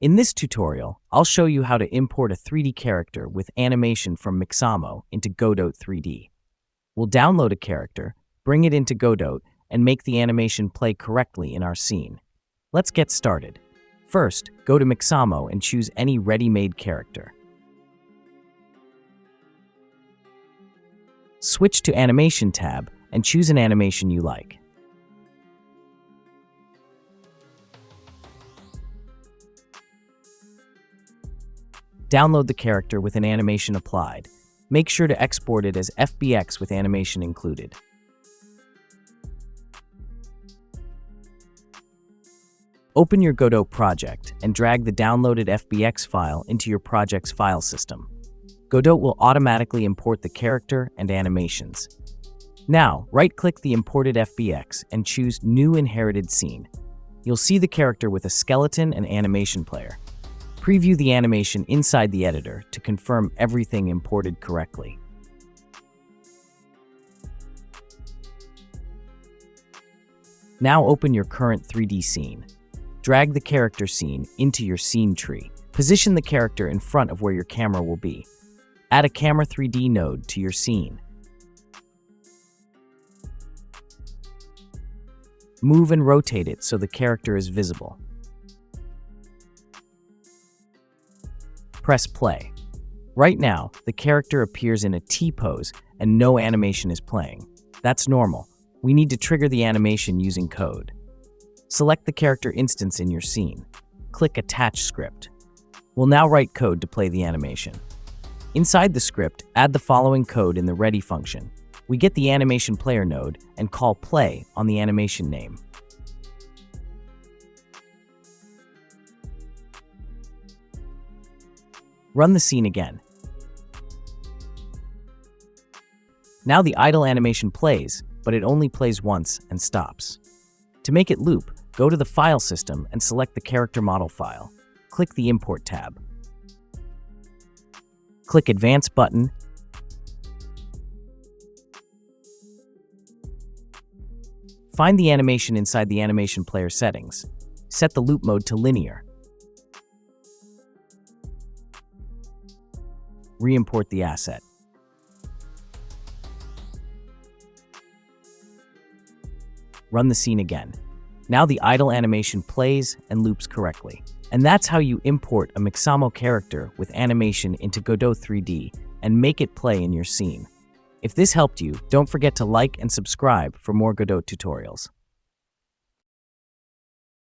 In this tutorial, I'll show you how to import a 3D character with animation from Mixamo into Godot 3D. We'll download a character, bring it into Godot, and make the animation play correctly in our scene. Let's get started. First, go to Mixamo and choose any ready-made character. Switch to Animation tab and choose an animation you like. Download the character with an animation applied. Make sure to export it as FBX with animation included. Open your Godot project and drag the downloaded FBX file into your project's file system. Godot will automatically import the character and animations. Now, right-click the imported FBX and choose New Inherited Scene. You'll see the character with a skeleton and AnimationPlayer. Preview the animation inside the editor to confirm everything imported correctly. Now open your current 3D scene. Drag the character scene into your scene tree. Position the character in front of where your camera will be. Add a Camera 3D node to your scene. Move and rotate it so the character is visible. Press play. Right now, the character appears in a T-pose and no animation is playing. That's normal. We need to trigger the animation using code. Select the character instance in your scene. Click Attach Script. We'll now write code to play the animation. Inside the script, add the following code in the Ready function. We get the AnimationPlayer node and call Play on the animation name. Run the scene again. Now the idle animation plays, but it only plays once and stops. To make it loop, go to the File system and select the character model file. Click the Import tab. Click Advanced button. Find the animation inside the AnimationPlayer settings. Set the loop mode to linear. Re-import the asset. Run the scene again. Now the idle animation plays and loops correctly. And that's how you import a Mixamo character with animation into Godot 3D and make it play in your scene. If this helped you, don't forget to like and subscribe for more Godot tutorials.